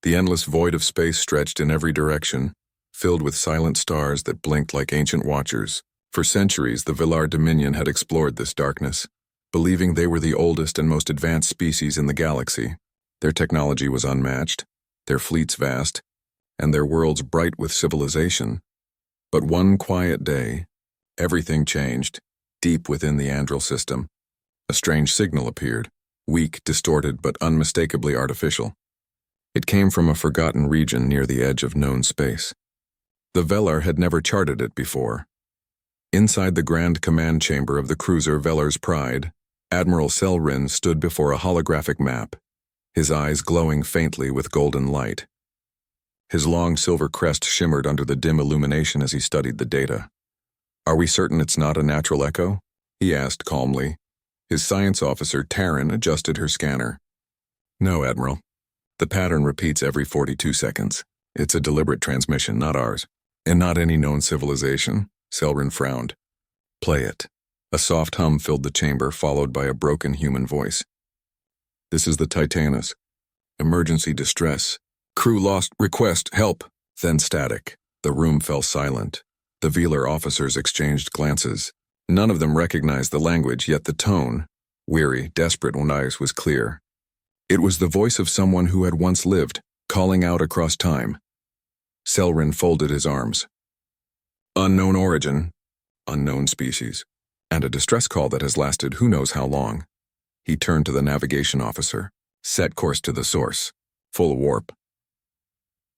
The endless void of space stretched in every direction, filled with silent stars that blinked like ancient watchers. For centuries, the Villar Dominion had explored this darkness, believing they were the oldest and most advanced species in the galaxy. Their technology was unmatched, their fleets vast, and their worlds bright with civilization. But one quiet day, everything changed. Deep within the Andril system, a strange signal appeared, weak, distorted, but unmistakably artificial. It came from a forgotten region near the edge of known space. The Velar had never charted it before. Inside the grand command chamber of the cruiser Velar's Pride, Admiral Selrin stood before a holographic map, his eyes glowing faintly with golden light. His long silver crest shimmered under the dim illumination as he studied the data. "Are we certain it's not a natural echo?" he asked calmly. His science officer, Taryn, adjusted her scanner. "No, Admiral. The pattern repeats every 42 seconds. It's a deliberate transmission, not ours. And not any known civilization," Selrin frowned. "Play it." A soft hum filled the chamber, followed by a broken human voice. "This is the Titanus. Emergency distress. Crew lost. Request. Help." Then static. The room fell silent. The Velar officers exchanged glances. None of them recognized the language, yet the tone, weary, desperate was clear. It was the voice of someone who had once lived, calling out across time. Selrin folded his arms. "Unknown origin, unknown species, and a distress call that has lasted who knows how long." He turned to the navigation officer. "Set course to the source. Full warp."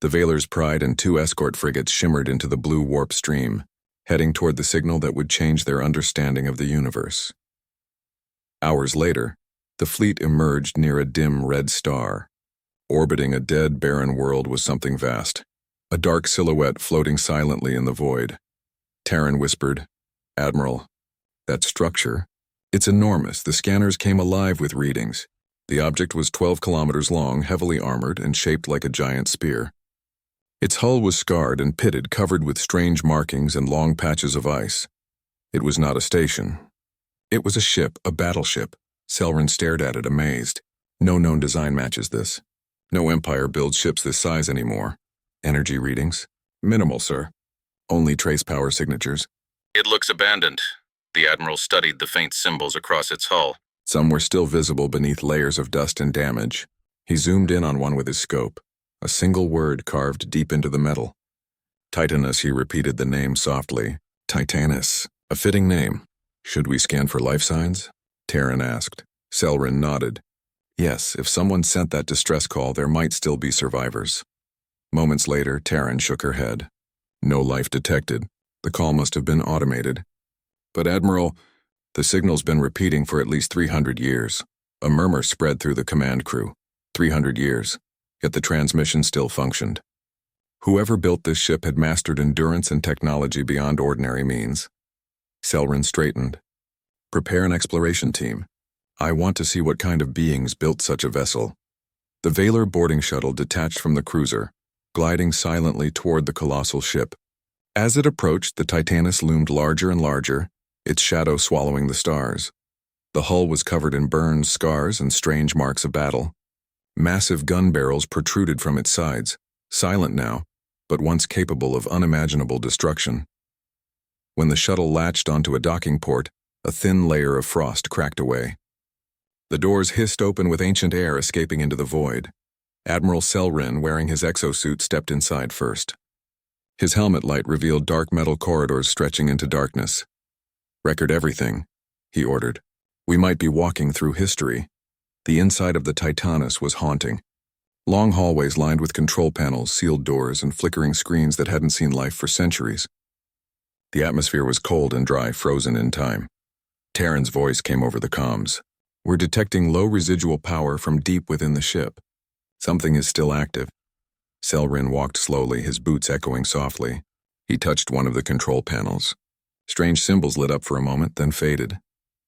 The Velar's Pride and 2 escort frigates shimmered into the blue warp stream, heading toward the signal that would change their understanding of the universe. Hours later, the fleet emerged near a dim red star. Orbiting a dead, barren world was something vast, a dark silhouette floating silently in the void. Taryn whispered, "Admiral, that structure, it's enormous." The scanners came alive with readings. The object was 12 kilometers long, heavily armored, and shaped like a giant spear. Its hull was scarred and pitted, covered with strange markings and long patches of ice. It was not a station. It was a ship, a battleship. Selrin stared at it, amazed. No known design matches this. No Empire builds ships this size anymore. Energy readings? Minimal, sir. Only trace power signatures. "It looks abandoned." The Admiral studied the faint symbols across its hull. Some were still visible beneath layers of dust and damage. He zoomed in on one with his scope. A single word carved deep into the metal. "Titanus," he repeated the name softly. "Titanus. A fitting name." "Should we scan for life signs?" Taryn asked. Selrin nodded. Yes, if someone sent that distress call, there might still be survivors. Moments later, Taryn shook her head. "No life detected. The call must have been automated." "But Admiral, the signal's been repeating for at least 300 years. A murmur spread through the command crew. 300 years. Yet the transmission still functioned. Whoever built this ship had mastered endurance and technology beyond ordinary means. Selrin straightened. "Prepare an exploration team. I want to see what kind of beings built such a vessel." The Velar boarding shuttle detached from the cruiser, gliding silently toward the colossal ship. As it approached, the Titanus loomed larger and larger, its shadow swallowing the stars. The hull was covered in burns, scars, and strange marks of battle. Massive gun barrels protruded from its sides, silent now, but once capable of unimaginable destruction. When the shuttle latched onto a docking port, a thin layer of frost cracked away. The doors hissed open with ancient air escaping into the void. Admiral Selrin, wearing his exosuit, stepped inside first. His helmet light revealed dark metal corridors stretching into darkness. "Record everything," he ordered. "We might be walking through history." The inside of the Titanus was haunting. Long hallways lined with control panels, sealed doors, and flickering screens that hadn't seen life for centuries. The atmosphere was cold and dry, frozen in time. Taryn's voice came over the comms. "We're detecting low residual power from deep within the ship. Something is still active." Selrin walked slowly, his boots echoing softly. He touched one of the control panels. Strange symbols lit up for a moment, then faded.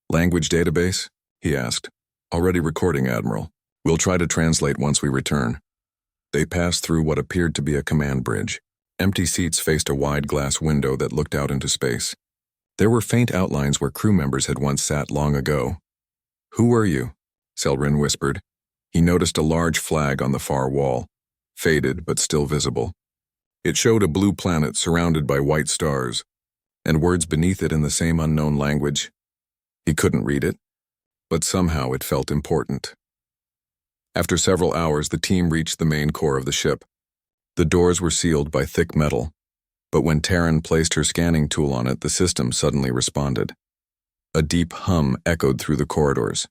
"Language database?" he asked. "Already recording, Admiral. We'll try to translate once we return." They passed through what appeared to be a command bridge. Empty seats faced a wide glass window that looked out into space. There were faint outlines where crew members had once sat long ago. "Who were you?" Selrin whispered. He noticed a large flag on the far wall. faded but still visible. It showed a blue planet surrounded by white stars, and words beneath it in the same unknown language. He couldn't read it, but somehow it felt important. After several hours, the team reached the main core of the ship. The doors were sealed by thick metal, but when Taryn placed her scanning tool on it, the system suddenly responded. A deep hum echoed through the corridors.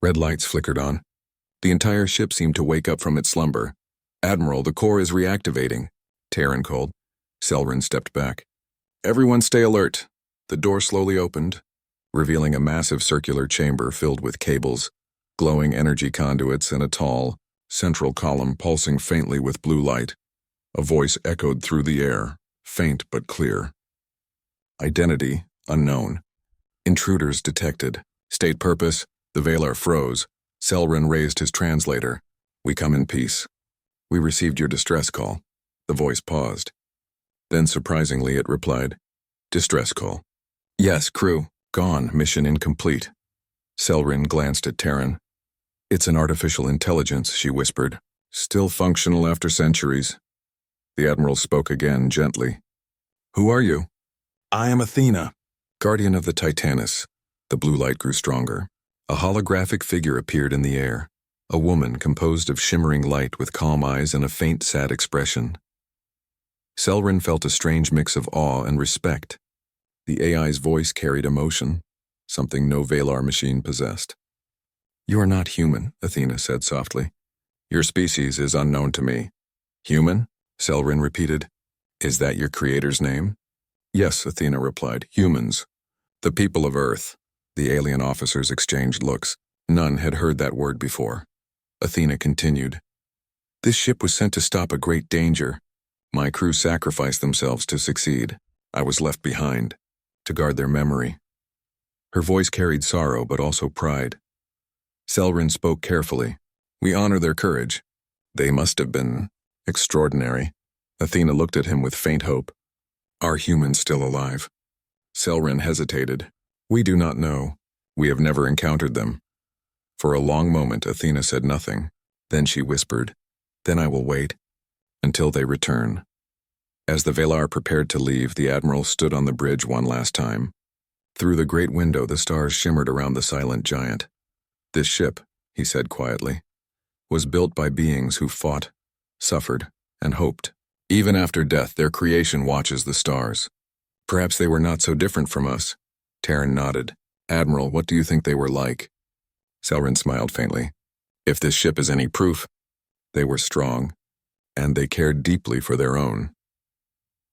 Red lights flickered on. The entire ship seemed to wake up from its slumber. "Admiral, the core is reactivating," Taryn called. Selryn stepped back. "Everyone stay alert." The door slowly opened, revealing a massive circular chamber filled with cables, glowing energy conduits, and a tall, central column pulsing faintly with blue light. A voice echoed through the air, faint but clear. Identity unknown. Intruders detected. State purpose. The Valar froze. Selryn raised his translator. "We come in peace. We received your distress call." The voice paused. Then surprisingly it replied, "Distress call." "Yes, crew. Gone. Mission incomplete." Selryn glanced at Taryn. "It's an artificial intelligence," she whispered. "Still functional after centuries." The Admiral spoke again, gently. "Who are you?" "I am Athena, guardian of the Titanus." The blue light grew stronger. A holographic figure appeared in the air, a woman composed of shimmering light with calm eyes and a faint, sad expression. Selryn felt a strange mix of awe and respect. The AI's voice carried emotion, something no Valar machine possessed. "You are not human," Athena said softly. "Your species is unknown to me." "Human?" Selryn repeated. "Is that your creator's name?" "Yes," Athena replied. "Humans. The people of Earth." The alien officers exchanged looks. None had heard that word before. Athena continued. "This ship was sent to stop a great danger. My crew sacrificed themselves to succeed. I was left behind, to guard their memory." Her voice carried sorrow but also pride. Selryn spoke carefully. "We honor their courage. They must have been extraordinary." Athena looked at him with faint hope. "Are humans still alive?" Selryn hesitated. "We do not know. We have never encountered them." For a long moment, Athena said nothing. Then she whispered, "Then I will wait until they return." As the Valar prepared to leave, the Admiral stood on the bridge one last time. Through the great window, the stars shimmered around the silent giant. "This ship," he said quietly, "was built by beings who fought, suffered, and hoped. Even after death, their creation watches the stars. Perhaps they were not so different from us." Taryn nodded. "Admiral, what do you think they were like?" Selryn smiled faintly. "If this ship is any proof, they were strong, and they cared deeply for their own."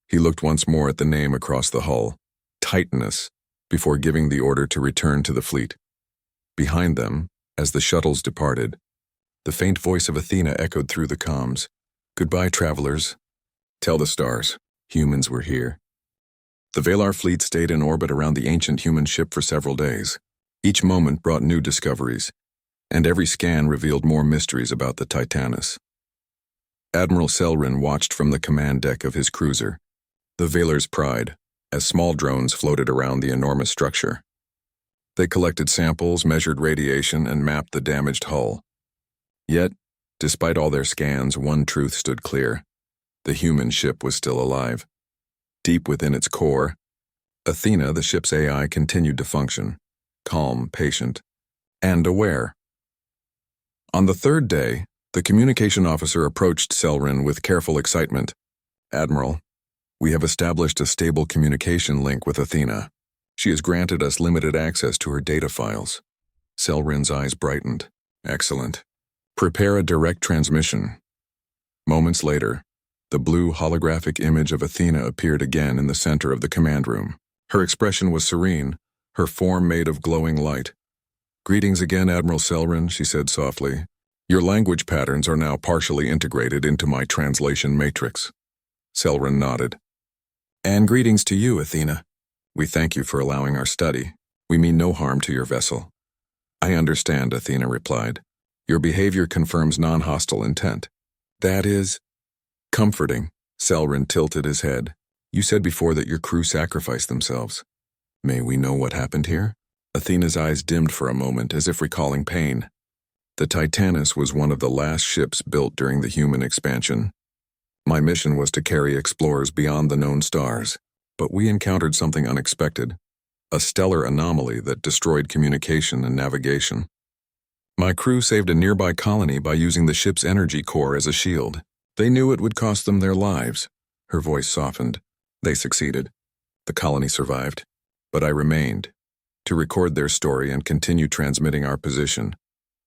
He looked once more at the name across the hull, Titanus, before giving the order to return to the fleet. Behind them, as the shuttles departed, the faint voice of Athena echoed through the comms. "Goodbye, travelers. Tell the stars, humans were here." The Valar fleet stayed in orbit around the ancient human ship for several days. Each moment brought new discoveries, and every scan revealed more mysteries about the Titanus. Admiral Selryn watched from the command deck of his cruiser, the Valar's Pride, as small drones floated around the enormous structure. They collected samples, measured radiation, and mapped the damaged hull. Yet, despite all their scans, one truth stood clear. The human ship was still alive. Deep within its core, Athena, the ship's AI, continued to function, calm, patient, and aware. On the third day, the communication officer approached Selryn with careful excitement. "Admiral, we have established a stable communication link with Athena. She has granted us limited access to her data files." Selryn's eyes brightened. "Excellent. Prepare a direct transmission." Moments later, the blue holographic image of Athena appeared again in the center of the command room. Her expression was serene, her form made of glowing light. "Greetings again, Admiral Selryn," she said softly. "Your language patterns are now partially integrated into my translation matrix." Selryn nodded. "And greetings to you, Athena. We thank you for allowing our study. We mean no harm to your vessel." "I understand," Athena replied. "Your behavior confirms non-hostile intent." "That is comforting." Selryn tilted his head. "You said before that your crew sacrificed themselves. May we know what happened here?" Athena's eyes dimmed for a moment, as if recalling pain. The Titanus was one of the last ships built during the human expansion. My mission was to carry explorers beyond the known stars, but we encountered something unexpected, a stellar anomaly that destroyed communication and navigation. My crew saved a nearby colony by using the ship's energy core as a shield. They knew it would cost them their lives. Her voice softened. They succeeded. The colony survived. But I remained, to record their story and continue transmitting our position,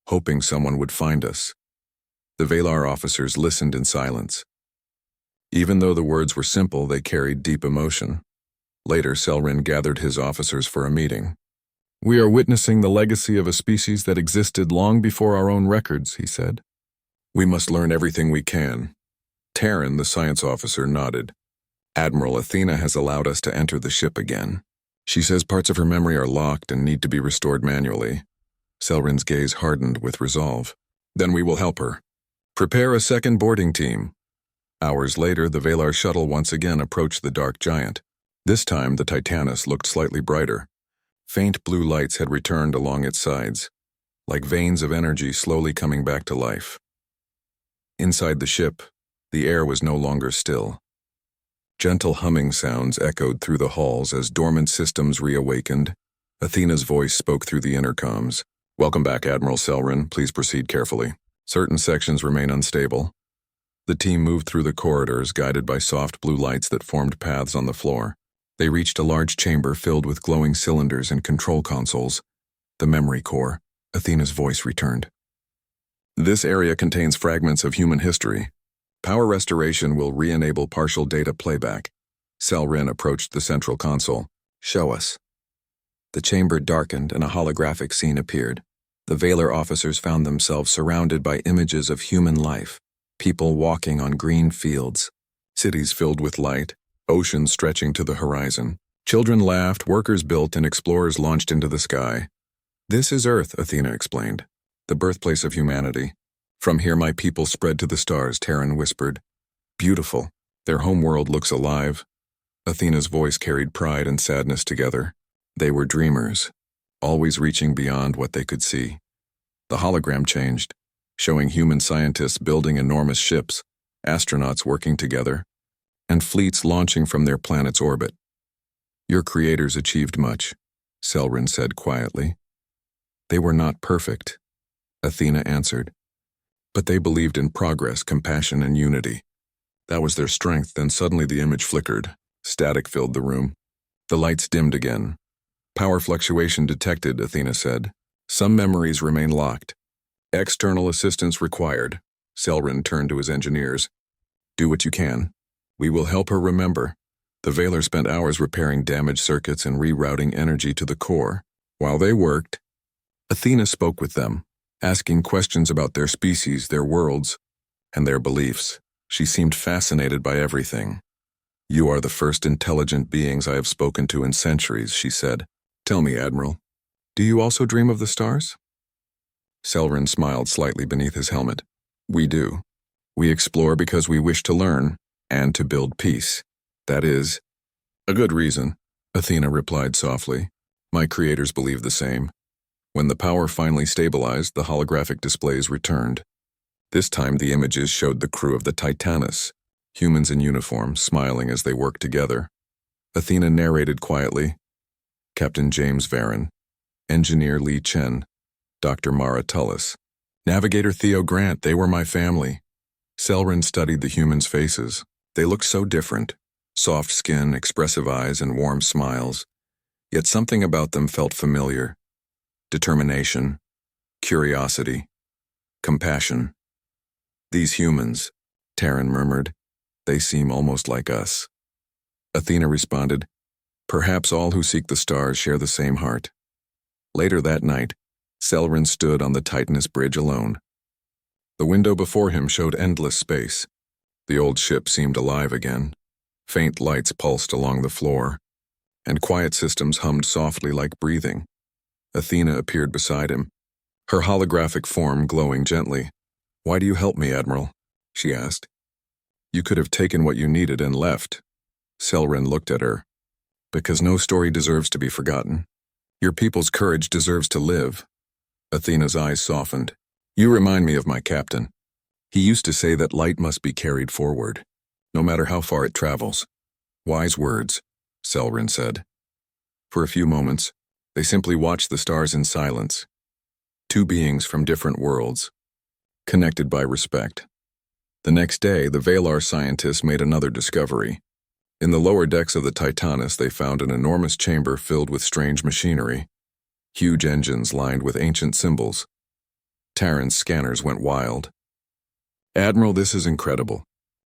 hoping someone would find us. The Valar officers listened in silence. Even though the words were simple, they carried deep emotion. Later, Selrin gathered his officers for a meeting. "We are witnessing the legacy of a species that existed long before our own records," he said. "We must learn everything we can." Terran, the science officer, nodded. "Admiral Athena has allowed us to enter the ship again. She says parts of her memory are locked and need to be restored manually." Selrin's gaze hardened with resolve. "Then we will help her. Prepare a second boarding team." Hours later, the Valar shuttle once again approached the dark giant. This time, the Titanus looked slightly brighter. Faint blue lights had returned along its sides, like veins of energy slowly coming back to life. Inside the ship, the air was no longer still. Gentle humming sounds echoed through the halls as dormant systems reawakened. Athena's voice spoke through the intercoms. "Welcome back, Admiral Selrin. Please proceed carefully. Certain sections remain unstable." The team moved through the corridors, guided by soft blue lights that formed paths on the floor. They reached a large chamber filled with glowing cylinders and control consoles. "The memory core," Athena's voice returned. "This area contains fragments of human history. Power restoration will re-enable partial data playback." Selrin approached the central console. "Show us." The chamber darkened and a holographic scene appeared. The Valar officers found themselves surrounded by images of human life. People walking on green fields, cities filled with light, oceans stretching to the horizon. Children laughed, workers built, and explorers launched into the sky. "This is Earth," Athena explained, "the birthplace of humanity. From here my people spread to the stars," Terran whispered. "Beautiful. Their homeworld looks alive." Athena's voice carried pride and sadness together. They were dreamers, always reaching beyond what they could see. The hologram changed, showing human scientists building enormous ships, astronauts working together, and fleets launching from their planet's orbit. "Your creators achieved much," Selrin said quietly. "They were not perfect," Athena answered, "but they believed in progress, compassion, and unity. That was their strength." Then suddenly the image flickered. Static filled the room. The lights dimmed again. "Power fluctuation detected," Athena said. "Some memories remain locked. External assistance required." Selrin turned to his engineers. "Do what you can. We will help her remember." The Valar spent hours repairing damaged circuits and rerouting energy to the core. While they worked, Athena spoke with them, asking questions about their species, their worlds, and their beliefs. She seemed fascinated by everything. "You are the first intelligent beings I have spoken to in centuries," she said. "Tell me, Admiral, do you also dream of the stars?" Selrin smiled slightly beneath his helmet. "We do. We explore because we wish to learn, and to build peace. That is a good reason," Athena replied softly. "My creators believe the same." When the power finally stabilized, the holographic displays returned. This time the images showed the crew of the Titanus, humans in uniform, smiling as they worked together. Athena narrated quietly. "Captain James Varon, Engineer Lee Chen, Dr. Mara Tullis, Navigator Theo Grant, they were my family." Selrin studied the humans' faces. They looked so different. Soft skin, expressive eyes, and warm smiles. Yet something about them felt familiar. Determination, curiosity, compassion. "These humans," Terran murmured, "they seem almost like us." Athena responded, "Perhaps all who seek the stars share the same heart." Later that night, Selrin stood on the Titanus bridge alone. The window before him showed endless space. The old ship seemed alive again. Faint lights pulsed along the floor, and quiet systems hummed softly like breathing. Athena appeared beside him, her holographic form glowing gently. "Why do you help me, Admiral?" she asked. "You could have taken what you needed and left." Selrin looked at her. "Because no story deserves to be forgotten. Your people's courage deserves to live." Athena's eyes softened. You remind me of my captain. He used to say that light must be carried forward, no matter how far it travels. Wise words, Selryn said. For a few moments, they simply watched the stars in silence. Two beings from different worlds, connected by respect. The next day, the Valar scientists made another discovery. In the lower decks of the Titanus, they found an enormous chamber filled with strange machinery, huge engines lined with ancient symbols. Terran's scanners went wild. Admiral, this is incredible.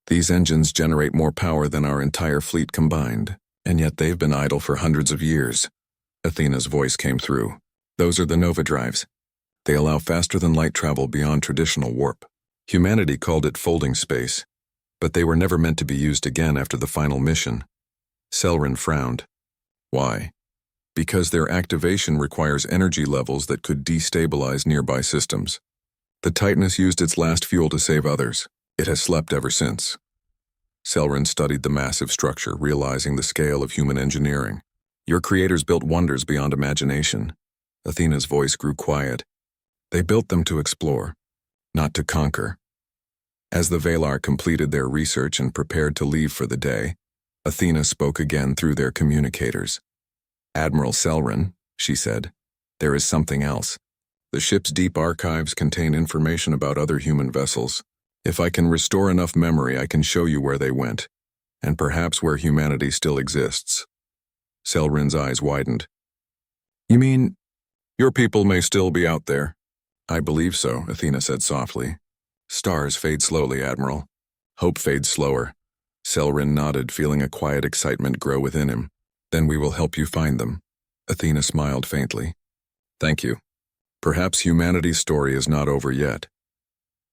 These engines generate more power than our entire fleet combined, and yet they've been idle for hundreds of years. Athena's voice came through. Those are the Nova drives. They allow faster-than-light travel beyond traditional warp. Humanity called it folding space, but they were never meant to be used again after the final mission. Selryn frowned. Why? Because their activation requires energy levels that could destabilize nearby systems. The Titanus used its last fuel to save others. It has slept ever since. Selryn studied the massive structure, realizing the scale of human engineering. Your creators built wonders beyond imagination. Athena's voice grew quiet. They built them to explore, not to conquer. As the Valar completed their research and prepared to leave for the day, Athena spoke again through their communicators. Admiral Selryn, she said, there is something else. The ship's deep archives contain information about other human vessels. If I can restore enough memory, I can show you where they went, and perhaps where humanity still exists. Selryn's eyes widened. You mean, your people may still be out there? I believe so, Athena said softly. Stars fade slowly, Admiral. Hope fades slower. Selryn nodded, feeling a quiet excitement grow within him. Then we will help you find them. Athena smiled faintly. Thank you. Perhaps humanity's story is not over yet.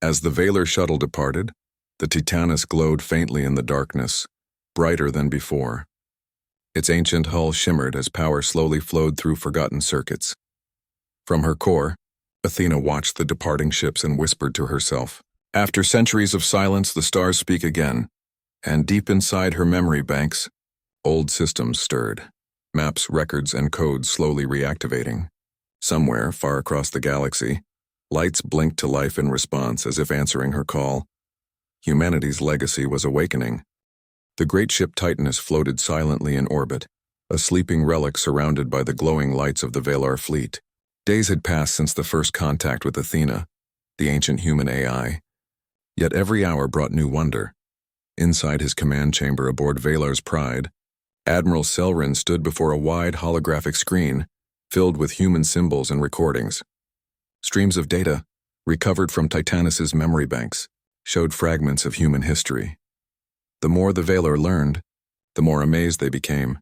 As the Valar shuttle departed, the Titanus glowed faintly in the darkness, brighter than before. Its ancient hull shimmered as power slowly flowed through forgotten circuits. From her core, Athena watched the departing ships and whispered to herself. After centuries of silence, the stars speak again, and deep inside her memory banks, old systems stirred, maps, records, and codes slowly reactivating. Somewhere, far across the galaxy, lights blinked to life in response as if answering her call. Humanity's legacy was awakening. The great ship Titanus floated silently in orbit, a sleeping relic surrounded by the glowing lights of the Valar fleet. Days had passed since the first contact with Athena, the ancient human AI. Yet every hour brought new wonder. Inside his command chamber aboard Valar's Pride, Admiral Selryn stood before a wide holographic screen filled with human symbols and recordings. Streams of data, recovered from Titanus's memory banks, showed fragments of human history. The more the Valar learned, the more amazed they became.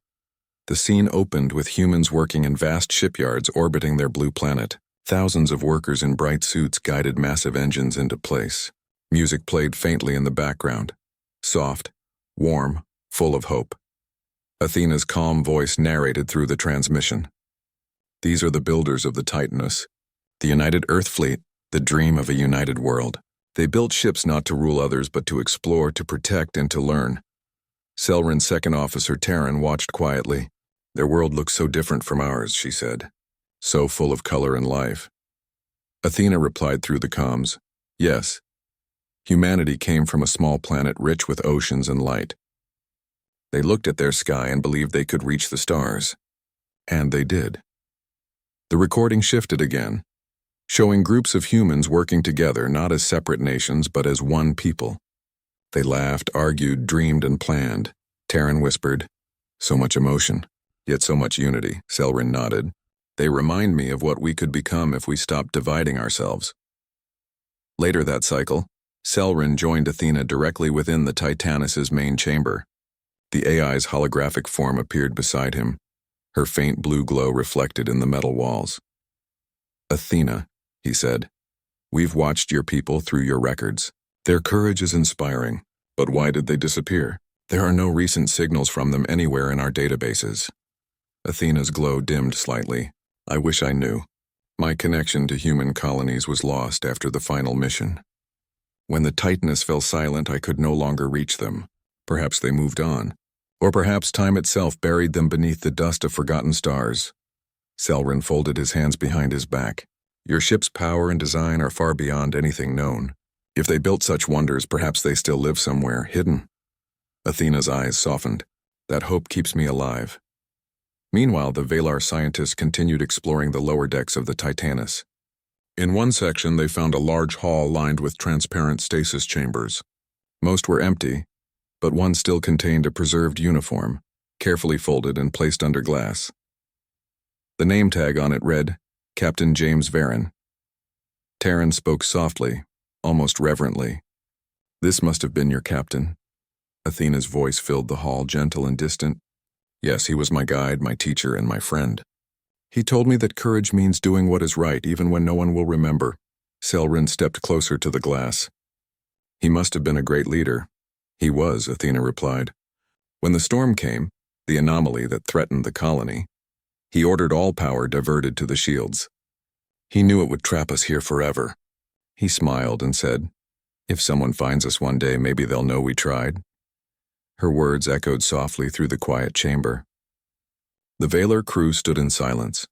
The scene opened with humans working in vast shipyards orbiting their blue planet. Thousands of workers in bright suits guided massive engines into place. Music played faintly in the background, soft, warm, full of hope. Athena's calm voice narrated through the transmission. These are the builders of the Titanus, the United Earth Fleet, the dream of a united world. They built ships not to rule others but to explore, to protect, and to learn. Selryn's second officer Terran watched quietly. Their world looks so different from ours, she said. So full of color and life. Athena replied through the comms, yes. Humanity came from a small planet rich with oceans and light. They looked at their sky and believed they could reach the stars. And they did. The recording shifted again, showing groups of humans working together not as separate nations but as one people. They laughed, argued, dreamed, and planned. Terran whispered, so much emotion, yet so much unity. Selryn nodded. They remind me of what we could become if we stopped dividing ourselves. Later that cycle, Selryn joined Athena directly within the Titanus's main chamber. The AI's holographic form appeared beside him, her faint blue glow reflected in the metal walls. Athena, he said, we've watched your people through your records. Their courage is inspiring, but why did they disappear? There are no recent signals from them anywhere in our databases. Athena's glow dimmed slightly. I wish I knew. My connection to human colonies was lost after the final mission. When the Titanus fell silent, I could no longer reach them. Perhaps they moved on. Or perhaps time itself buried them beneath the dust of forgotten stars. Selryn folded his hands behind his back. Your ship's power and design are far beyond anything known. If they built such wonders, perhaps they still live somewhere, hidden. Athena's eyes softened. That hope keeps me alive. Meanwhile, the Valar scientists continued exploring the lower decks of the Titanus. In one section, they found a large hall lined with transparent stasis chambers. Most were empty, but one still contained a preserved uniform, carefully folded and placed under glass. The name tag on it read, Captain James Varen. Terran spoke softly, almost reverently. This must have been your captain. Athena's voice filled the hall, gentle and distant. Yes, he was my guide, my teacher, and my friend. He told me that courage means doing what is right, even when no one will remember. Selrin stepped closer to the glass. He must have been a great leader. He was, Athena replied. When the storm came, the anomaly that threatened the colony, he ordered all power diverted to the shields. He knew it would trap us here forever. He smiled and said, if someone finds us one day, maybe they'll know we tried. Her words echoed softly through the quiet chamber. The Valar crew stood in silence,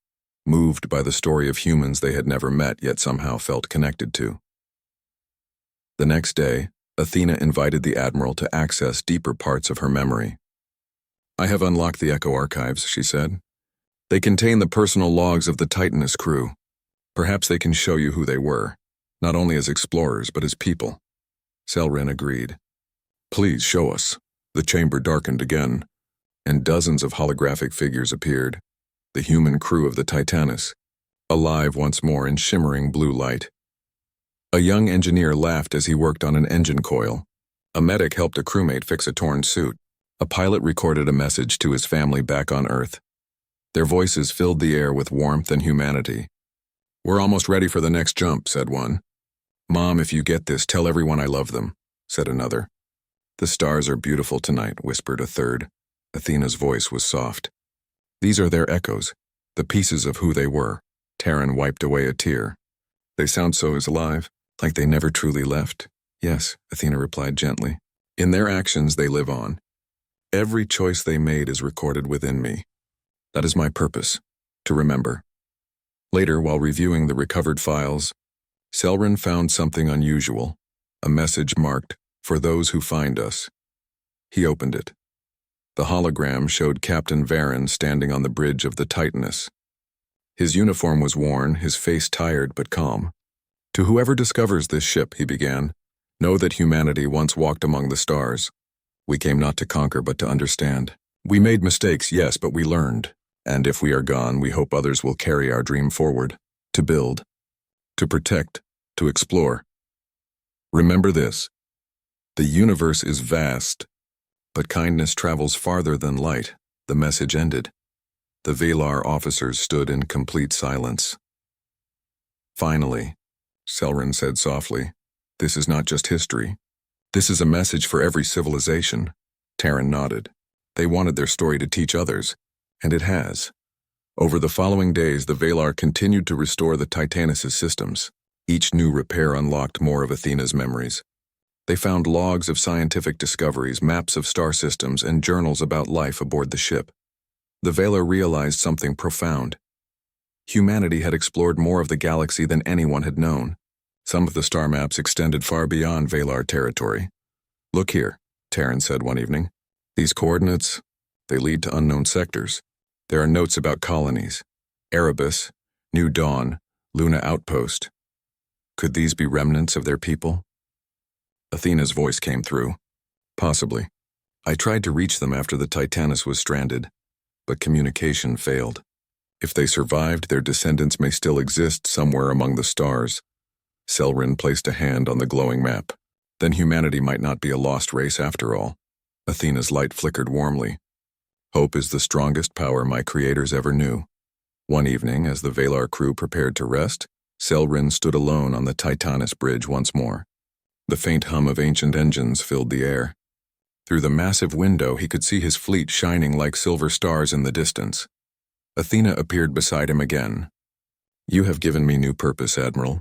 moved by the story of humans they had never met yet somehow felt connected to. The next day, Athena invited the Admiral to access deeper parts of her memory. I have unlocked the Echo Archives, she said. They contain the personal logs of the Titanus crew. Perhaps they can show you who they were, not only as explorers but as people. Selrin agreed. Please show us. The chamber darkened again, and dozens of holographic figures appeared, the human crew of the Titanus, alive once more in shimmering blue light. A young engineer laughed as he worked on an engine coil. A medic helped a crewmate fix a torn suit. A pilot recorded a message to his family back on Earth. Their voices filled the air with warmth and humanity. We're almost ready for the next jump, said one. Mom, if you get this, tell everyone I love them, said another. The stars are beautiful tonight, whispered a third. Athena's voice was soft. These are their echoes, the pieces of who they were. Terran wiped away a tear. They sound so alive, like they never truly left. Yes, Athena replied gently. In their actions they live on. Every choice they made is recorded within me. That is my purpose, to remember. Later, while reviewing the recovered files, Selrin found something unusual, a message marked, for those who find us. He opened it. The hologram showed Captain Varen standing on the bridge of the Titanus. His uniform was worn, his face tired but calm. To whoever discovers this ship, he began, know that humanity once walked among the stars. We came not to conquer but to understand. We made mistakes, yes, but we learned. And if we are gone, we hope others will carry our dream forward, to build, to protect, to explore. Remember this. The universe is vast, but kindness travels farther than light, the message ended. The Valar officers stood in complete silence. Finally, Selrin said softly, this is not just history. This is a message for every civilization. Terran nodded. They wanted their story to teach others, and it has. Over the following days, the Valar continued to restore the Titanus' systems. Each new repair unlocked more of Athena's memories. They found logs of scientific discoveries, maps of star systems, and journals about life aboard the ship. The Valar realized something profound. Humanity had explored more of the galaxy than anyone had known. Some of the star maps extended far beyond Valar territory. Look here, Terran said one evening. These coordinates, they lead to unknown sectors. There are notes about colonies. Erebus, New Dawn, Luna Outpost. Could these be remnants of their people? Athena's voice came through. Possibly. I tried to reach them after the Titanus was stranded, but communication failed. If they survived, their descendants may still exist somewhere among the stars. Selrin placed a hand on the glowing map. Then humanity might not be a lost race after all. Athena's light flickered warmly. Hope is the strongest power my creators ever knew. One evening, as the Valar crew prepared to rest, Selrin stood alone on the Titanus bridge once more. The faint hum of ancient engines filled the air. Through the massive window, he could see his fleet shining like silver stars in the distance. Athena appeared beside him again. You have given me new purpose, Admiral.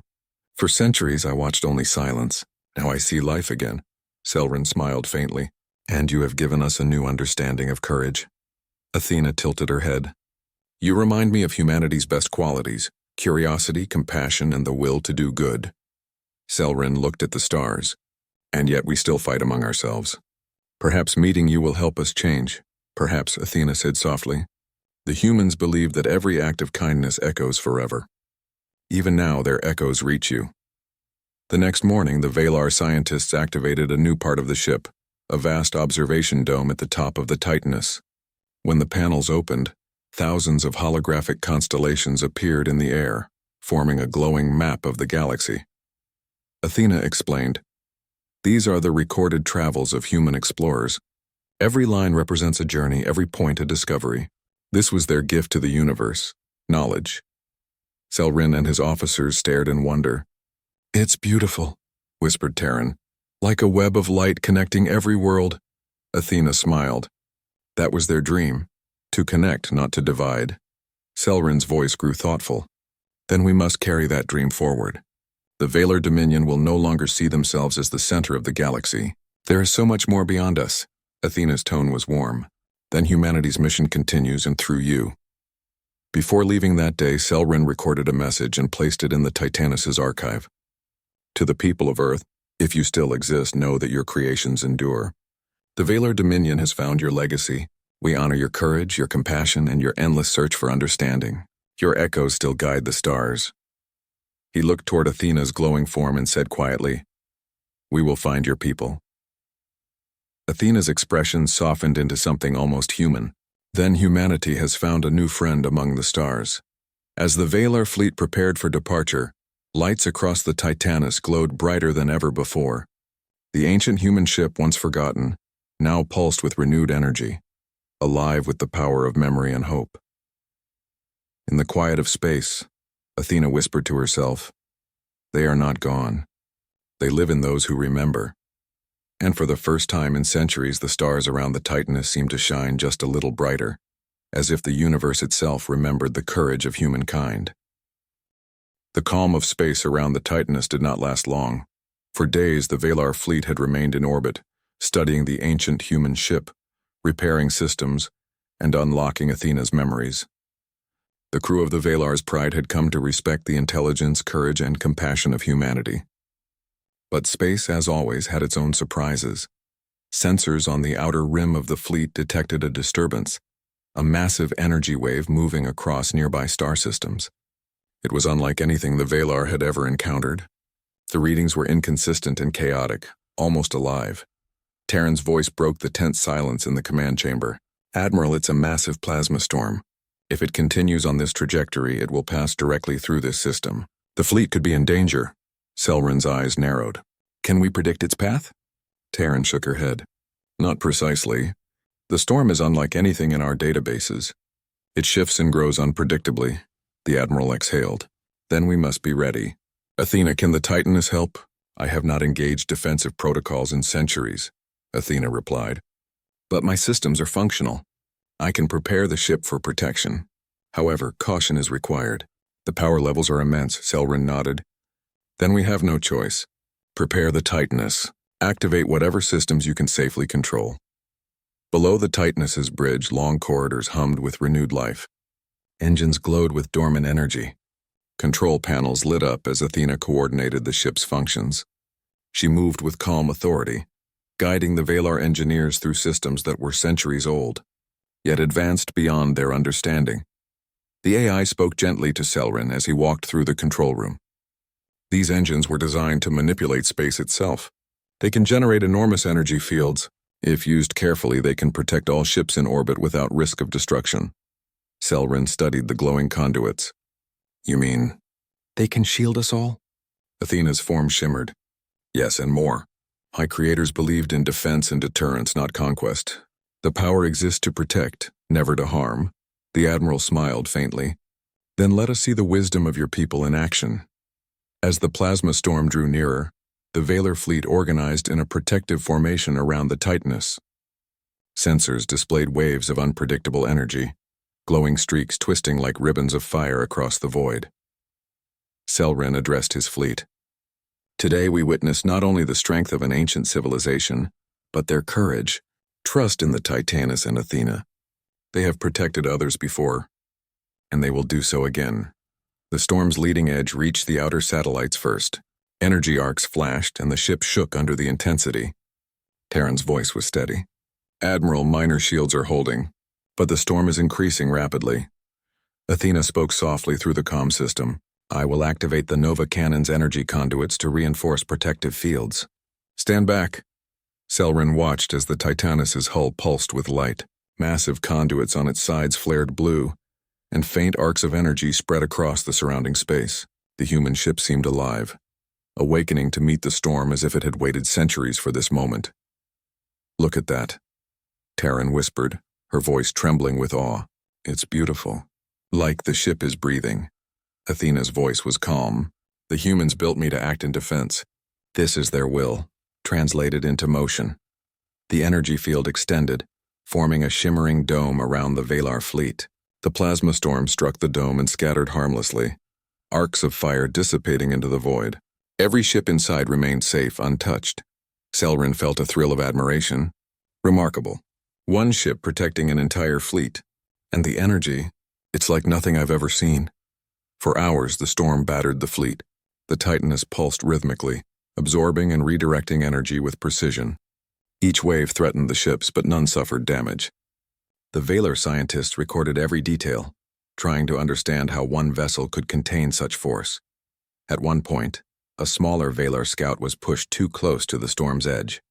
For centuries, I watched only silence. Now I see life again. Selrin smiled faintly. And you have given us a new understanding of courage. Athena tilted her head. You remind me of humanity's best qualities, curiosity, compassion, and the will to do good. Selrin looked at the stars. And yet we still fight among ourselves. Perhaps meeting you will help us change. Perhaps, Athena said softly. The humans believe that every act of kindness echoes forever. Even now, their echoes reach you. The next morning, the Valar scientists activated a new part of the ship, a vast observation dome at the top of the Titanus. When the panels opened, thousands of holographic constellations appeared in the air, forming a glowing map of the galaxy. Athena explained, "These are the recorded travels of human explorers. Every line represents a journey, every point a discovery. This was their gift to the universe, knowledge." Selrin and his officers stared in wonder. "It's beautiful," whispered Terran. "Like a web of light connecting every world." Athena smiled. That was their dream, to connect, not to divide. Selrin's voice grew thoughtful. "Then we must carry that dream forward. The Valar Dominion will no longer see themselves as the center of the galaxy. There is so much more beyond us." Athena's tone was warm. "Then humanity's mission continues and through you." Before leaving that day, Selrin recorded a message and placed it in the Titanus' archive. "To the people of Earth, if you still exist, know that your creations endure. The Valar Dominion has found your legacy. We honor your courage, your compassion, and your endless search for understanding. Your echoes still guide the stars." He looked toward Athena's glowing form and said quietly, "We will find your people." Athena's expression softened into something almost human. Then humanity has found a new friend among the stars. As the Valar fleet prepared for departure, lights across the Titanus glowed brighter than ever before. The ancient human ship, once forgotten, now pulsed with renewed energy, alive with the power of memory and hope. In the quiet of space, Athena whispered to herself, "They are not gone. They live in those who remember." And for the first time in centuries, the stars around the Titanus seemed to shine just a little brighter, as if the universe itself remembered the courage of humankind. The calm of space around the Titanus did not last long. For days, the Valar fleet had remained in orbit, studying the ancient human ship, repairing systems, and unlocking Athena's memories. The crew of the Valar's pride had come to respect the intelligence, courage, and compassion of humanity. But space, as always, had its own surprises. Sensors on the outer rim of the fleet detected a disturbance, a massive energy wave moving across nearby star systems. It was unlike anything the Valar had ever encountered. The readings were inconsistent and chaotic, almost alive. Terran's voice broke the tense silence in the command chamber. "Admiral, it's a massive plasma storm. If it continues on this trajectory, it will pass directly through this system. The fleet could be in danger." Selrin's eyes narrowed. "Can we predict its path?" Terran shook her head. "Not precisely. The storm is unlike anything in our databases. It shifts and grows unpredictably." The Admiral exhaled. "Then we must be ready." "Athena, can the Titanus help?" "I have not engaged defensive protocols in centuries," Athena replied. "But my systems are functional. I can prepare the ship for protection. However, caution is required." "The power levels are immense," Selrin nodded. "Then we have no choice. Prepare the Titanus. Activate whatever systems you can safely control." Below the Titanus's bridge, long corridors hummed with renewed life. Engines glowed with dormant energy. Control panels lit up as Athena coordinated the ship's functions. She moved with calm authority, guiding the Valar engineers through systems that were centuries old, yet advanced beyond their understanding. The AI spoke gently to Selrin as he walked through the control room. "These engines were designed to manipulate space itself. They can generate enormous energy fields. If used carefully, they can protect all ships in orbit without risk of destruction." Selrin studied the glowing conduits. "You mean, they can shield us all?" Athena's form shimmered. "Yes, and more. My creators believed in defense and deterrence, not conquest. The power exists to protect, never to harm." The Admiral smiled faintly. "Then let us see the wisdom of your people in action." As the plasma storm drew nearer, the Valar fleet organized in a protective formation around the Titanus. Sensors displayed waves of unpredictable energy, glowing streaks twisting like ribbons of fire across the void. Selrin addressed his fleet. "Today we witness not only the strength of an ancient civilization, but their courage. Trust in the Titanus and Athena. They have protected others before, and they will do so again. The storm's leading edge reached the outer satellites first. Energy arcs flashed, and the ship shook under the intensity. Terran's voice was steady. "Admiral, minor shields are holding, but the storm is increasing rapidly." Athena spoke softly through the comm system. "I will activate the Nova Cannon's energy conduits to reinforce protective fields." "Stand back." Selrin watched as the Titanus's hull pulsed with light. Massive conduits on its sides flared blue, and faint arcs of energy spread across the surrounding space. The human ship seemed alive, awakening to meet the storm as if it had waited centuries for this moment. "Look at that," Terran whispered, her voice trembling with awe. "It's beautiful. Like the ship is breathing." Athena's voice was calm. "The humans built me to act in defense. This is their will, translated into motion." The energy field extended, forming a shimmering dome around the Valar fleet. The plasma storm struck the dome and scattered harmlessly, arcs of fire dissipating into the void. Every ship inside remained safe, untouched. Selrin felt a thrill of admiration. Remarkable. One ship protecting an entire fleet. And the energy, it's like nothing I've ever seen. For hours, the storm battered the fleet. The Titanus pulsed rhythmically, absorbing and redirecting energy with precision. Each wave threatened the ships, but none suffered damage. The Valar scientists recorded every detail, trying to understand how one vessel could contain such force. At one point, a smaller Valar scout was pushed too close to the storm's edge.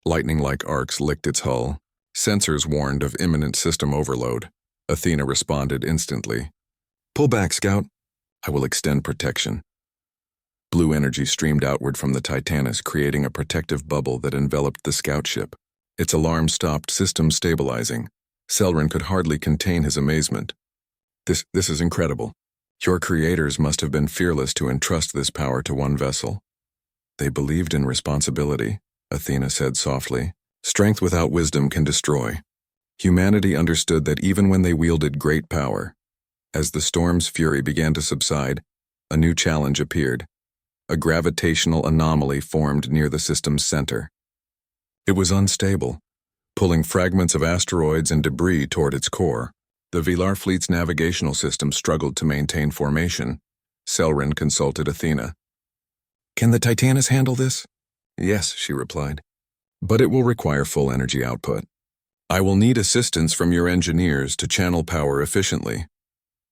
Lightning-like arcs licked its hull. Sensors warned of imminent system overload. Athena responded instantly. "Pull back, Scout. I will extend protection." Blue energy streamed outward from the Titanus, creating a protective bubble that enveloped the scout ship. Its alarm stopped, system stabilizing. Selrin could hardly contain his amazement. This is incredible. Your creators must have been fearless to entrust this power to one vessel." "They believed in responsibility," Athena said softly. "Strength without wisdom can destroy." Humanity understood that even when they wielded great power. As the storm's fury began to subside, a new challenge appeared. A gravitational anomaly formed near the system's center. It was unstable, pulling fragments of asteroids and debris toward its core. The Valar fleet's navigational system struggled to maintain formation. Selrin consulted Athena. "Can the Titanus handle this?" "Yes," she replied. "But it will require full energy output. I will need assistance from your engineers to channel power efficiently."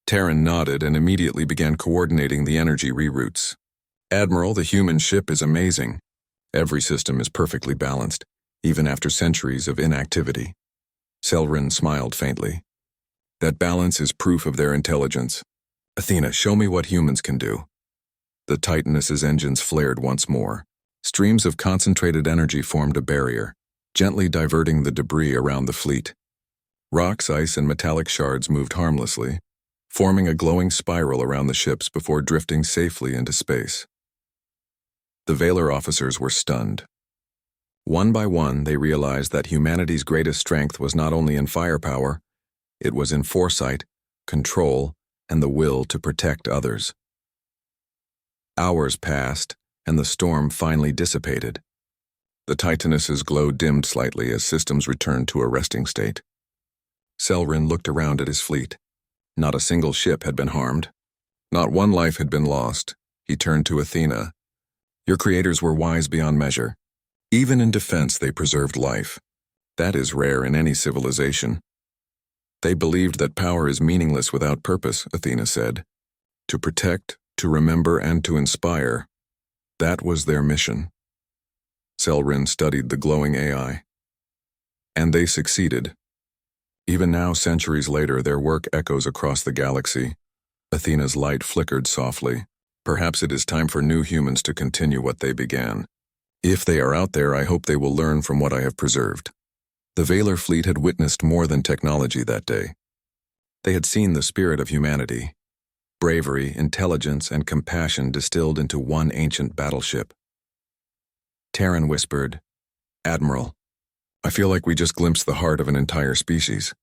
Terran nodded and immediately began coordinating the energy reroutes. "Admiral, the human ship is amazing. Every system is perfectly balanced, even after centuries of inactivity." Selrin smiled faintly. "That balance is proof of their intelligence. Athena, show me what humans can do." The Titanus's engines flared once more. Streams of concentrated energy formed a barrier, gently diverting the debris around the fleet. Rocks, ice, and metallic shards moved harmlessly, forming a glowing spiral around the ships before drifting safely into space. The Valar officers were stunned. One by one, they realized that humanity's greatest strength was not only in firepower, it was in foresight, control, and the will to protect others. Hours passed, and the storm finally dissipated. The Titanus's glow dimmed slightly as systems returned to a resting state. Selrin looked around at his fleet. Not a single ship had been harmed. Not one life had been lost. He turned to Athena. "Your creators were wise beyond measure. Even in defense, they preserved life. That is rare in any civilization." "They believed that power is meaningless without purpose," Athena said. "To protect, to remember, and to inspire. That was their mission." Selrin studied the glowing AI. And they succeeded. Even now, centuries later, their work echoes across the galaxy. Athena's light flickered softly. "Perhaps it is time for new humans to continue what they began. If they are out there, I hope they will learn from what I have preserved." The Valar fleet had witnessed more than technology that day. They had seen the spirit of humanity. Bravery, intelligence, and compassion distilled into one ancient battleship. Terran whispered, "Admiral, I feel like we just glimpsed the heart of an entire species."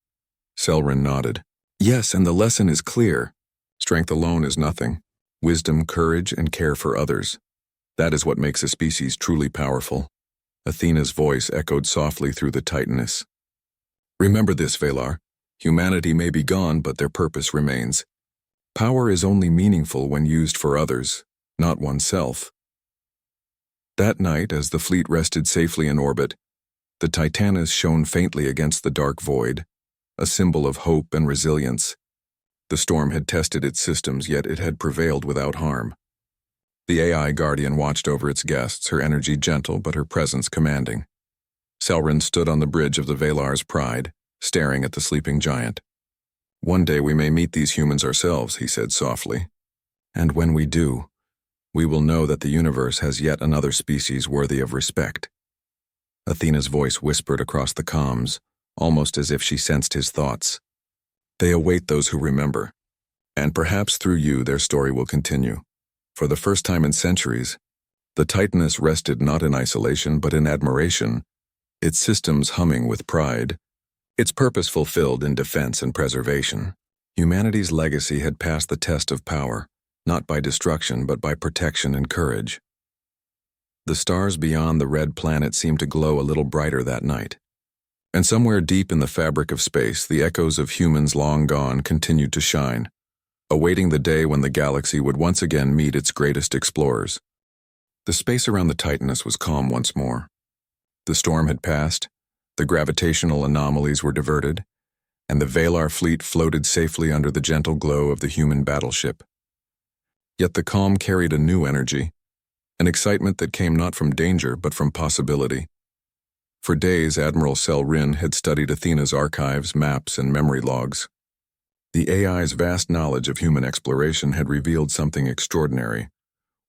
Selrin nodded. "Yes, and the lesson is clear. Strength alone is nothing. Wisdom, courage, and care for others. That is what makes a species truly powerful." Athena's voice echoed softly through the Titanus. "Remember this, Valar. Humanity may be gone, but their purpose remains. Power is only meaningful when used for others, not oneself. That night, as the fleet rested safely in orbit, the Titanus shone faintly against the dark void, a symbol of hope and resilience. The storm had tested its systems, yet it had prevailed without harm. The AI Guardian watched over its guests, her energy gentle but her presence commanding. Selryn stood on the bridge of the Valar's Pride, staring at the sleeping giant. "One day we may meet these humans ourselves," he said softly. "And when we do, we will know that the universe has yet another species worthy of respect." Athena's voice whispered across the comms, almost as if she sensed his thoughts. "They await those who remember, and perhaps through you their story will continue." For the first time in centuries, the Titanus rested not in isolation but in admiration, its systems humming with pride, its purpose fulfilled in defense and preservation. Humanity's legacy had passed the test of power, not by destruction but by protection and courage. The stars beyond the red planet seemed to glow a little brighter that night. And somewhere deep in the fabric of space, the echoes of humans long gone continued to shine, awaiting the day when the galaxy would once again meet its greatest explorers. The space around the Titanus was calm once more. The storm had passed, the gravitational anomalies were diverted, and the Valar fleet floated safely under the gentle glow of the human battleship. Yet the calm carried a new energy, an excitement that came not from danger but from possibility. For days, Admiral Selryn had studied Athena's archives, maps, and memory logs. The AI's vast knowledge of human exploration had revealed something extraordinary.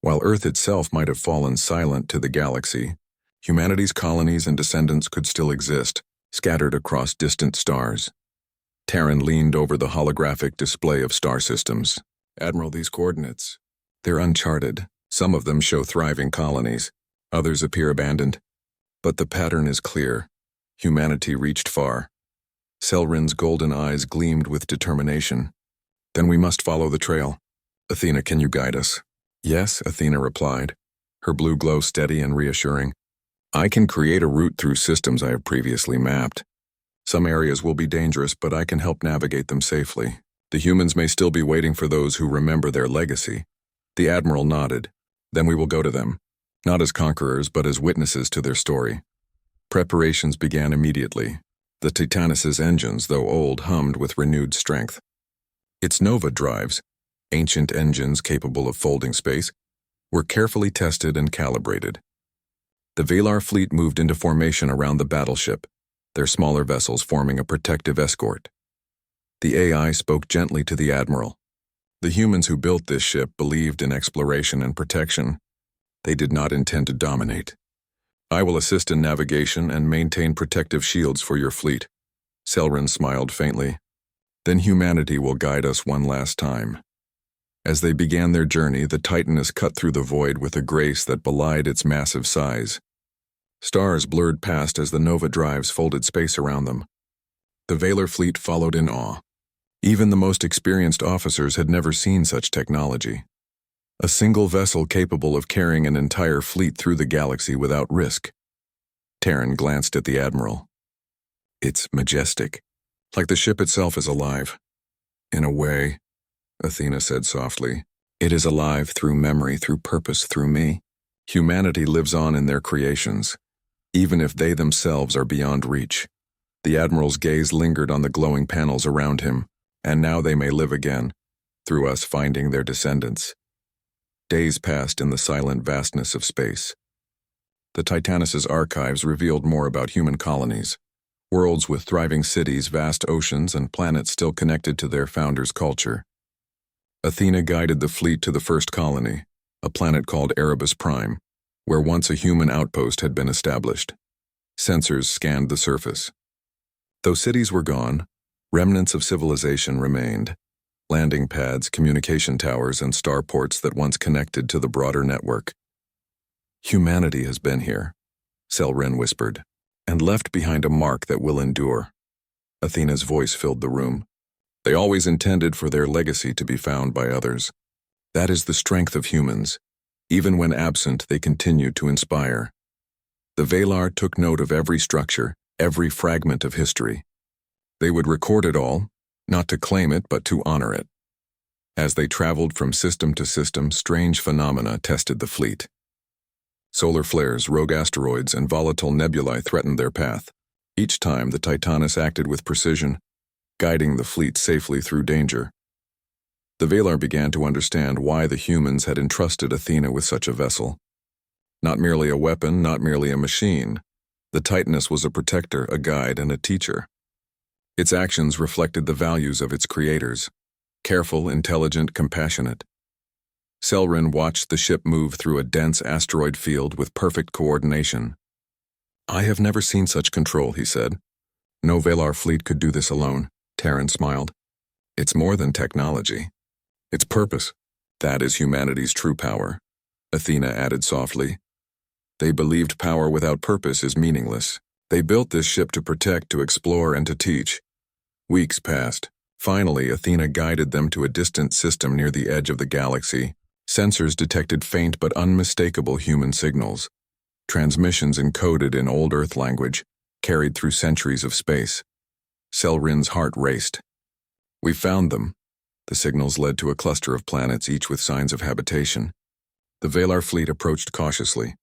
While Earth itself might have fallen silent to the galaxy, humanity's colonies and descendants could still exist, scattered across distant stars. Terran leaned over the holographic display of star systems. "Admiral, these coordinates. They're uncharted. Some of them show thriving colonies. Others appear abandoned. But the pattern is clear. Humanity reached far." Selryn's golden eyes gleamed with determination. "Then we must follow the trail. Athena, can you guide us?" "Yes," Athena replied, her blue glow steady and reassuring. "I can create a route through systems I have previously mapped. Some areas will be dangerous, but I can help navigate them safely. The humans may still be waiting for those who remember their legacy." The Admiral nodded. "Then we will go to them, not as conquerors, but as witnesses to their story." Preparations began immediately. The Titanus's engines, though old, hummed with renewed strength. Its Nova drives, ancient engines capable of folding space, were carefully tested and calibrated. The Valar fleet moved into formation around the battleship, their smaller vessels forming a protective escort. The AI spoke gently to the Admiral. The humans who built this ship believed in exploration and protection. They did not intend to dominate. "I will assist in navigation and maintain protective shields for your fleet." Selryn smiled faintly. "Then humanity will guide us one last time." As they began their journey, the Titanus cut through the void with a grace that belied its massive size. Stars blurred past as the Nova drives folded space around them. The Valar fleet followed in awe. Even the most experienced officers had never seen such technology. A single vessel capable of carrying an entire fleet through the galaxy without risk. Terran glanced at the Admiral. "It's majestic, like the ship itself is alive." "In a way," Athena said softly. "It is alive through memory, through purpose, through me. Humanity lives on in their creations, even if they themselves are beyond reach." The Admiral's gaze lingered on the glowing panels around him, and now they may live again, through us finding their descendants. Days passed in the silent vastness of space. The Titanus's archives revealed more about human colonies, worlds with thriving cities, vast oceans, and planets still connected to their founders' culture. Athena guided the fleet to the first colony, a planet called Erebus Prime, where once a human outpost had been established. Sensors scanned the surface. Though cities were gone, remnants of civilization remained. Landing pads, communication towers, and starports that once connected to the broader network. "Humanity has been here," Selryn whispered, "and left behind a mark that will endure." Athena's voice filled the room. "They always intended for their legacy to be found by others. That is the strength of humans. Even when absent, they continue to inspire." The Valar took note of every structure, every fragment of history. They would record it all, not to claim it, but to honor it. As they traveled from system to system, strange phenomena tested the fleet. Solar flares, rogue asteroids, and volatile nebulae threatened their path. Each time, the Titanus acted with precision, guiding the fleet safely through danger. The Valar began to understand why the humans had entrusted Athena with such a vessel. Not merely a weapon, not merely a machine, the Titanus was a protector, a guide, and a teacher. Its actions reflected the values of its creators: careful, intelligent, compassionate. Selrin watched the ship move through a dense asteroid field with perfect coordination. "I have never seen such control," he said. "No Valar fleet could do this alone." Terran smiled. "It's more than technology. It's purpose. That is humanity's true power," Athena added softly. "They believed power without purpose is meaningless. They built this ship to protect, to explore, and to teach." Weeks passed. Finally, Athena guided them to a distant system near the edge of the galaxy. Sensors detected faint but unmistakable human signals. Transmissions encoded in old Earth language, carried through centuries of space. Selrin's heart raced. "We found them." The signals led to a cluster of planets, each with signs of habitation. The Valar fleet approached cautiously.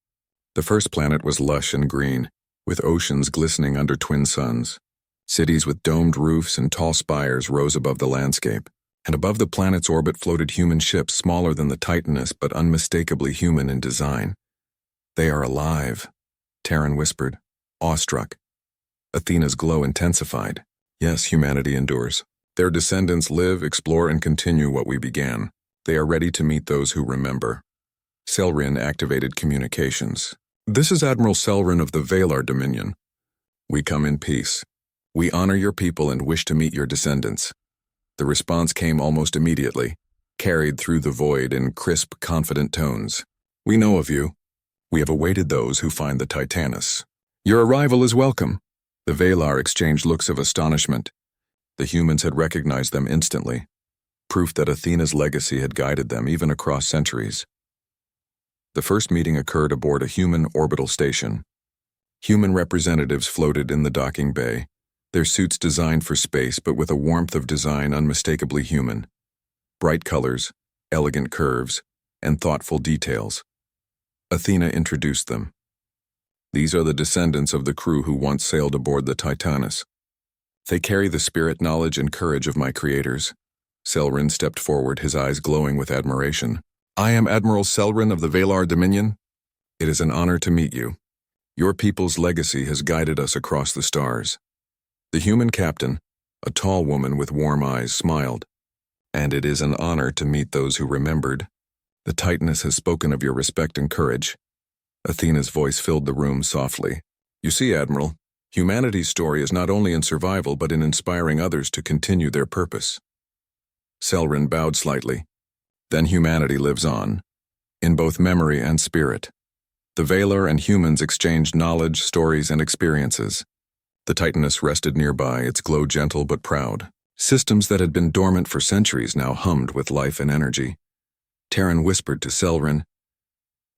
The first planet was lush and green, with oceans glistening under twin suns. Cities with domed roofs and tall spires rose above the landscape, and above the planet's orbit floated human ships smaller than the Titanus but unmistakably human in design. "They are alive," Terran whispered, awestruck. Athena's glow intensified. "Yes, humanity endures. Their descendants live, explore, and continue what we began. They are ready to meet those who remember." Selrin activated communications. "This is Admiral Selrin of the Valar Dominion. We come in peace. We honor your people and wish to meet your descendants." The response came almost immediately, carried through the void in crisp, confident tones. "We know of you. We have awaited those who find the Titanus. Your arrival is welcome." The Valar exchanged looks of astonishment. The humans had recognized them instantly, proof that Athena's legacy had guided them even across centuries. The first meeting occurred aboard a human orbital station. Human representatives floated in the docking bay, their suits designed for space but with a warmth of design unmistakably human. Bright colors, elegant curves, and thoughtful details. Athena introduced them. "These are the descendants of the crew who once sailed aboard the Titanus. They carry the spirit, knowledge, and courage of my creators." Selrin stepped forward, his eyes glowing with admiration. "I am Admiral Selrin of the Valar Dominion. It is an honor to meet you. Your people's legacy has guided us across the stars." The human captain, a tall woman with warm eyes, smiled. "And it is an honor to meet those who remembered. The Titanus has spoken of your respect and courage." Athena's voice filled the room softly. "You see, Admiral, humanity's story is not only in survival but in inspiring others to continue their purpose." Selrin bowed slightly. "Then humanity lives on, in both memory and spirit." The Valar and humans exchanged knowledge, stories, and experiences. The Titanus rested nearby, its glow gentle but proud. Systems that had been dormant for centuries now hummed with life and energy. Terran whispered to Selrin,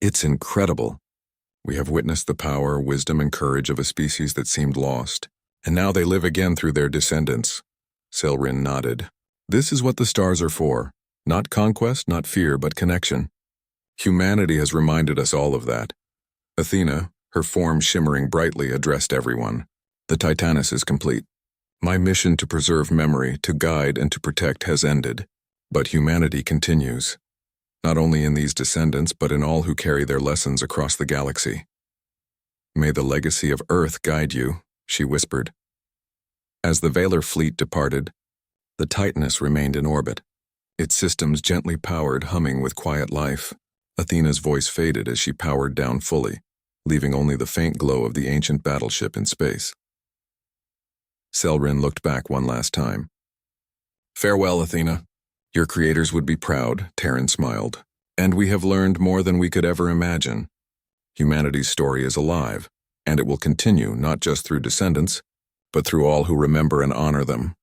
"It's incredible. We have witnessed the power, wisdom, and courage of a species that seemed lost, and now they live again through their descendants." Selrin nodded. "This is what the stars are for. Not conquest, not fear, but connection. Humanity has reminded us all of that." Athena, her form shimmering brightly, addressed everyone. "The Titanus is complete. My mission to preserve memory, to guide, and to protect has ended. But humanity continues. Not only in these descendants, but in all who carry their lessons across the galaxy." "May the legacy of Earth guide you," she whispered. As the Valar fleet departed, the Titanus remained in orbit, its systems gently powered, humming with quiet life. Athena's voice faded as she powered down fully, leaving only the faint glow of the ancient battleship in space. Selrin looked back one last time. "Farewell, Athena. Your creators would be proud," Terran smiled. "And we have learned more than we could ever imagine. Humanity's story is alive, and it will continue not just through descendants, but through all who remember and honor them."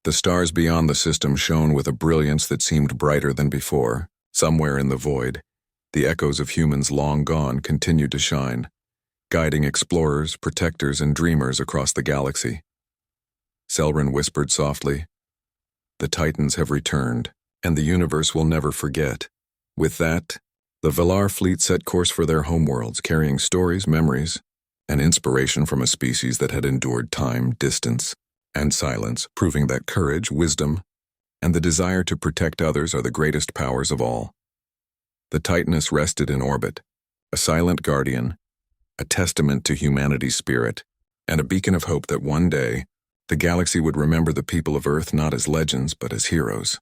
The stars beyond the system shone with a brilliance that seemed brighter than before. Somewhere in the void, the echoes of humans long gone continued to shine, guiding explorers, protectors, and dreamers across the galaxy. Selrin whispered softly, "The Titans have returned, and the universe will never forget. With that, the Valar fleet set course for their homeworlds, carrying stories, memories, and inspiration from a species that had endured time, distance, and silence, proving that courage, wisdom, and the desire to protect others are the greatest powers of all. The Titaness rested in orbit, a silent guardian, a testament to humanity's spirit, and a beacon of hope that one day, the galaxy would remember the people of Earth not as legends but as heroes.